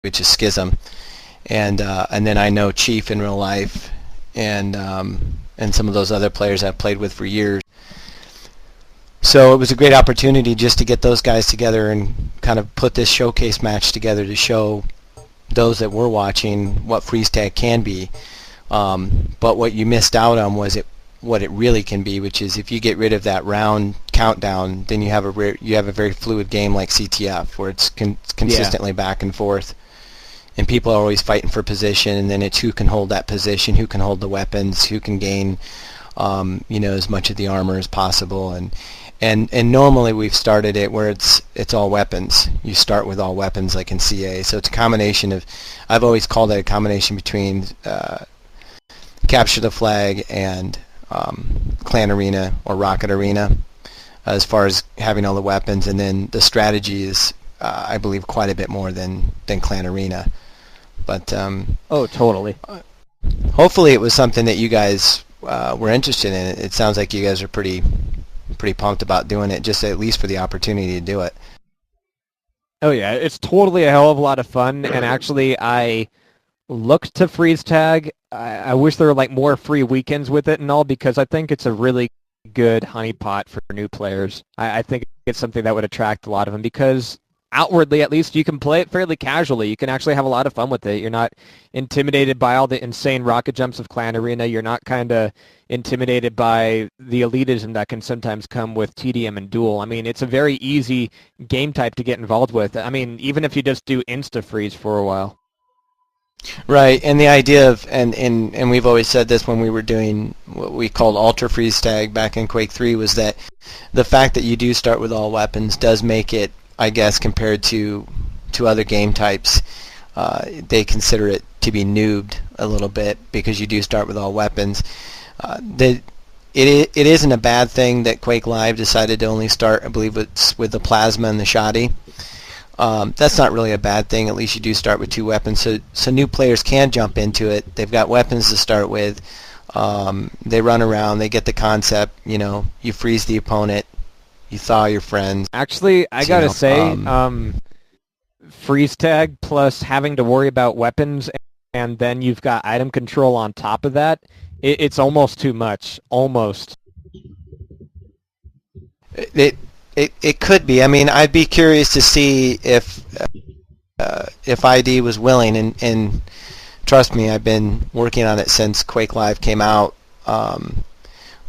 which is Schism, and then I know Chief in real life, and some of those other players I've played with for years. So it was a great opportunity just to get those guys together and kind of put this showcase match together to show those that were watching what freeze tag can be. But what you missed out on was what it really can be, which is if you get rid of that round countdown, then you have a very fluid game like CTF, where it's consistently back and forth, and people are always fighting for position, and then it's who can hold that position, who can hold the weapons, who can gain as much of the armor as possible, and normally we've started it where it's all weapons. You start with all weapons like in CA, so it's a combination of, I've always called it a combination between Capture the Flag and Clan Arena or Rocket Arena, as far as having all the weapons, and then the strategy is I believe quite a bit more than Clan Arena. But oh, totally. Hopefully it was something that you guys were interested in. It sounds like you guys are pretty pumped about doing it, just at least for the opportunity to do it. Oh yeah, it's totally a hell of a lot of fun, and actually I looked to freeze tag. I wish there were like more free weekends with it and all, because I think it's a really good honeypot for new players. I think it's something that would attract a lot of them, because outwardly at least you can play it fairly casually. You can actually have a lot of fun with it. You're not intimidated by all the insane rocket jumps of Clan Arena. You're not kind of intimidated by the elitism that can sometimes come with TDM and Duel. I mean, it's a very easy game type to get involved with. I mean, even if you just do insta-freeze for a while. Right, and the idea of, and we've always said this when we were doing what we called Ultra Freeze Tag back in Quake 3, was that the fact that you do start with all weapons does make it, I guess, compared to other game types, they consider it to be noobed a little bit, because you do start with all weapons. It isn't a bad thing that Quake Live decided to only start, I believe it's with the Plasma and the Shoddy. That's not really a bad thing. At least you do start with two weapons, so new players can jump into it. They've got weapons to start with. They run around. They get the concept. You freeze the opponent. You thaw your friends. Actually, I gotta say, freeze tag plus having to worry about weapons, and then you've got item control on top of that, it's almost too much. Almost. It could be. I mean, I'd be curious to see if ID was willing, and trust me, I've been working on it since Quake Live came out.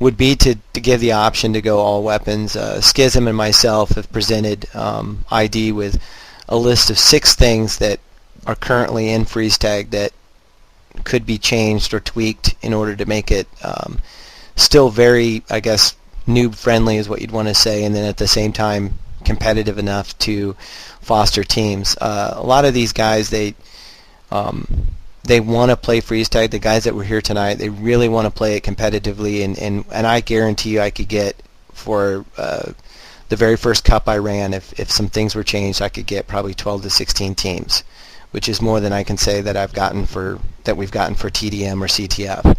Would be to give the option to go all weapons. Schism and myself have presented ID with a list of 6 things that are currently in freeze tag that could be changed or tweaked in order to make it still very, I guess, noob friendly is what you'd want to say, and then at the same time competitive enough to foster teams. A lot of these guys, they want to play freeze tag. The guys that were here tonight, they really want to play it competitively, and I guarantee you I could get, for the very first cup I ran, if some things were changed, I could get probably 12 to 16 teams, which is more than I can say that we've gotten for TDM or CTF.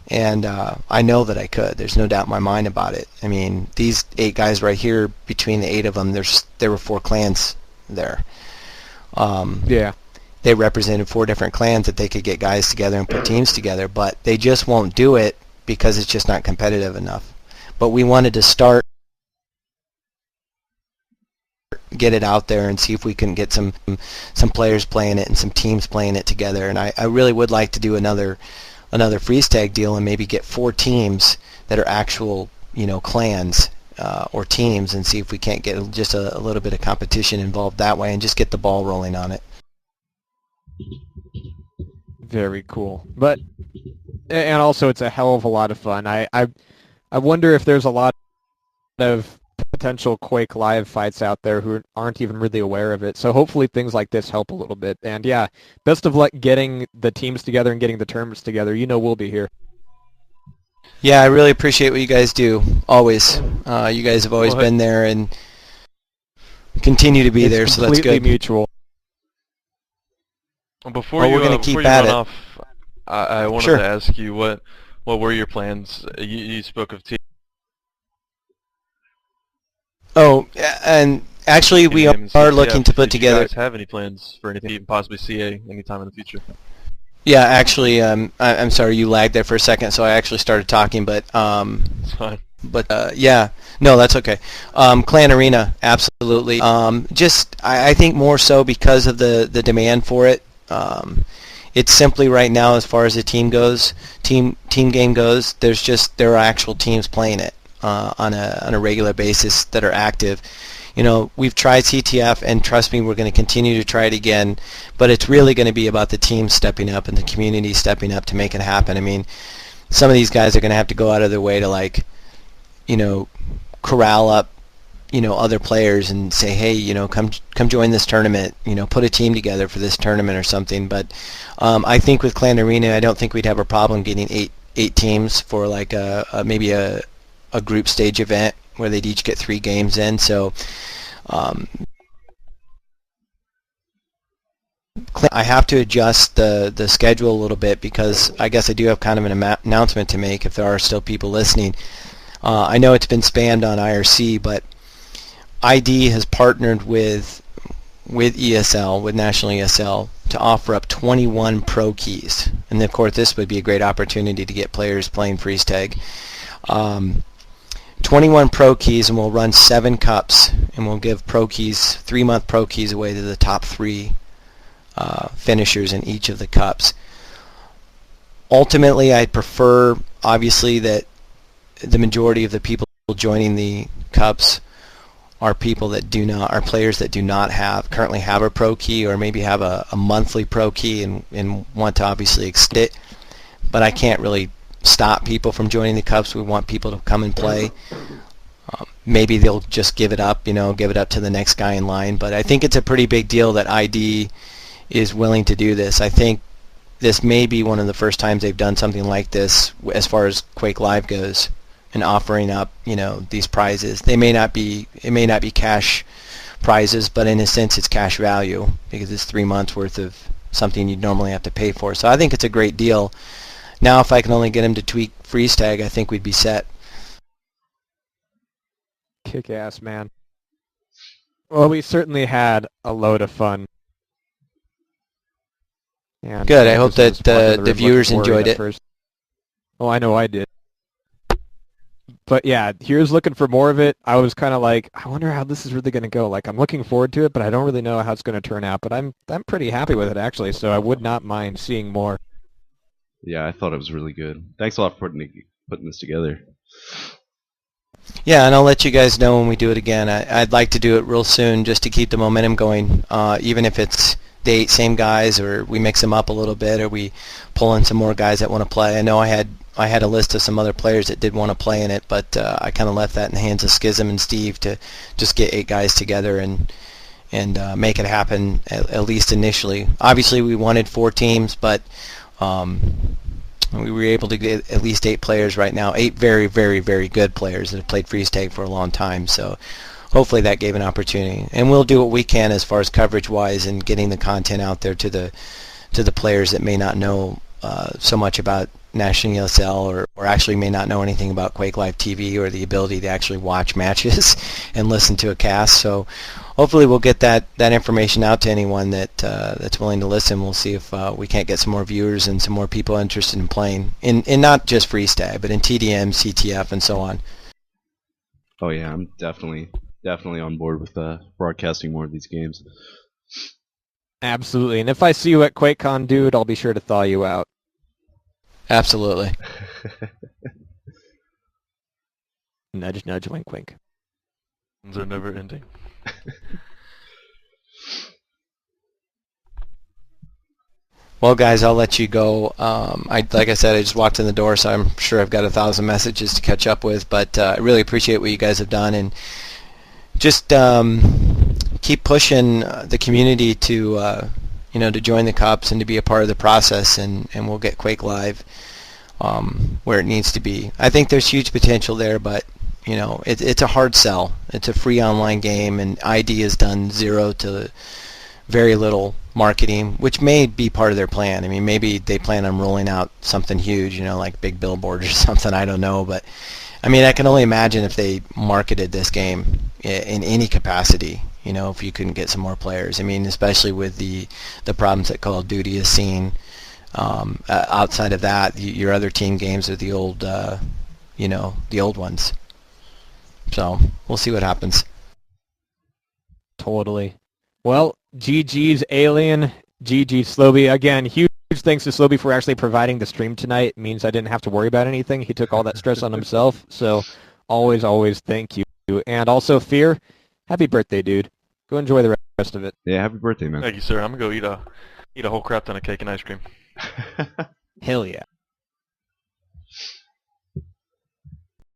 And I know that I could. There's no doubt in my mind about it. I mean, these 8 guys right here, between the 8 of them, there were 4 clans there. Yeah. They represented 4 different clans that they could get guys together and put teams together, but they just won't do it because it's just not competitive enough. But we wanted to get it out there and see if we can get some players playing it and some teams playing it together. And I really would like to do another freeze tag deal and maybe get 4 teams that are actual, clans or teams, and see if we can't get just a little bit of competition involved that way and just get the ball rolling on it. Very cool. And also it's a hell of a lot of fun. I wonder if there's a lot of potential Quake Live fights out there who aren't even really aware of it. So hopefully things like this help a little bit. And yeah, best of luck getting the teams together and getting the tournaments together. We'll be here. Yeah, I really appreciate what you guys do. Always. You guys have always been there and continue to be there, so that's good. Completely mutual. Before you run off, I wanted Sure. to ask you what were your plans? You spoke of Oh, and Actually, we in are CTF. looking to put Did together. you guys have any plans for anything, even possibly CA, anytime in the future? Yeah, actually, I'm sorry you lagged there for a second, so I actually started talking, but It's fine. yeah, no, that's okay. Clan Arena, absolutely. I think more so because of the demand for it. It's simply right now, as far as the team game goes, there are actual teams playing it on a regular basis that are active. We've tried CTF, and trust me, we're going to continue to try it again, but it's really going to be about the team stepping up and the community stepping up to make it happen. I mean, some of these guys are going to have to go out of their way to corral up, other players and say, hey, come join this tournament, put a team together for this tournament or something. But I think with Clan Arena, I don't think we'd have a problem getting eight teams for like maybe a group stage event where they'd each get 3 games in. So I have to adjust the schedule a little bit because I guess I do have kind of an announcement to make if there are still people listening. I know it's been spammed on IRC, but ID has partnered with ESL, with National ESL, to offer up 21 pro keys. And of course this would be a great opportunity to get players playing freeze tag. 21 pro keys, and we'll run 7 cups, and we'll give pro keys, 3-month pro keys away to the top 3 finishers in each of the cups. Ultimately, I'd prefer, obviously, that the majority of the people joining the cups are players that do not currently have a pro key, or maybe have a monthly pro key and want to obviously extend it. But I can't really stop people from joining the cups. We want people to come and play. Maybe they'll just give it up to the next guy in line. But I think it's a pretty big deal that ID is willing to do this. I think this may be one of the first times they've done something like this as far as Quake Live goes, and offering up these prizes. It may not be cash prizes, but in a sense it's cash value because it's 3 months worth of something you'd normally have to pay for. So I think it's a great deal. Now if I can only get him to tweak freeze tag, I think we'd be set. Kick ass, man. Well, we certainly had a load of fun. And good. I hope that the viewers enjoyed it. First. Oh, I know I did. But yeah, here's looking for more of it. I was kind of like, I wonder how this is really going to go. Like, I'm looking forward to it, but I don't really know how it's going to turn out. But I'm pretty happy with it, actually, so I would not mind seeing more. Yeah, I thought it was really good. Thanks a lot for putting this together. Yeah, and I'll let you guys know when we do it again. I'd like to do it real soon just to keep the momentum going, even if it's the 8 same guys, or we mix them up a little bit, or we pull in some more guys that want to play. I know I had a list of some other players that did want to play in it, but I kind of left that in the hands of Schism and Steve to just get 8 guys together and make it happen, at least initially. Obviously, we wanted 4 teams, but we were able to get at least 8 players right now, 8 very, very, very good players that have played freeze tag for a long time. So hopefully that gave an opportunity. And we'll do what we can as far as coverage-wise and getting the content out there to the players that may not know so much about National ESL, or actually may not know anything about Quake Live TV or the ability to actually watch matches and listen to a cast. So hopefully we'll get that information out to anyone that's willing to listen. We'll see if we can't get some more viewers and some more people interested in playing in not just freeze tag, but in TDM, CTF, and so on. Oh yeah, I'm definitely on board with broadcasting more of these games. Absolutely, and if I see you at QuakeCon, dude, I'll be sure to thaw you out. Absolutely. Nudge, nudge, wink, wink. They're never ending. Well, guys, I'll let you go. Like I said, I just walked in the door, so I'm sure I've got 1,000 messages to catch up with. But I really appreciate what you guys have done, and just keep pushing the community to to join the cups and to be a part of the process, and we'll get Quake Live where it needs to be. I think there's huge potential there, but it's a hard sell. It's a free online game, and ID has done 0 to very little marketing, which may be part of their plan. I mean, maybe they plan on rolling out something huge, like big billboards or something. I don't know, but I mean, I can only imagine if they marketed this game in any capacity. if you couldn't get some more players. I mean, especially with the problems that Call of Duty has seen. Outside of that, your other team games are the old, the old ones. So we'll see what happens. Totally. Well, GG's Alien, GG's Slowby. Again, huge thanks to Slowby for actually providing the stream tonight. It means I didn't have to worry about anything. He took all that stress on himself. So always thank you. And also, Fear, happy birthday, dude. Go enjoy the rest of it. Yeah, happy birthday, man. Thank you, sir. I'm going to go eat a whole crap ton of cake and ice cream. Hell yeah.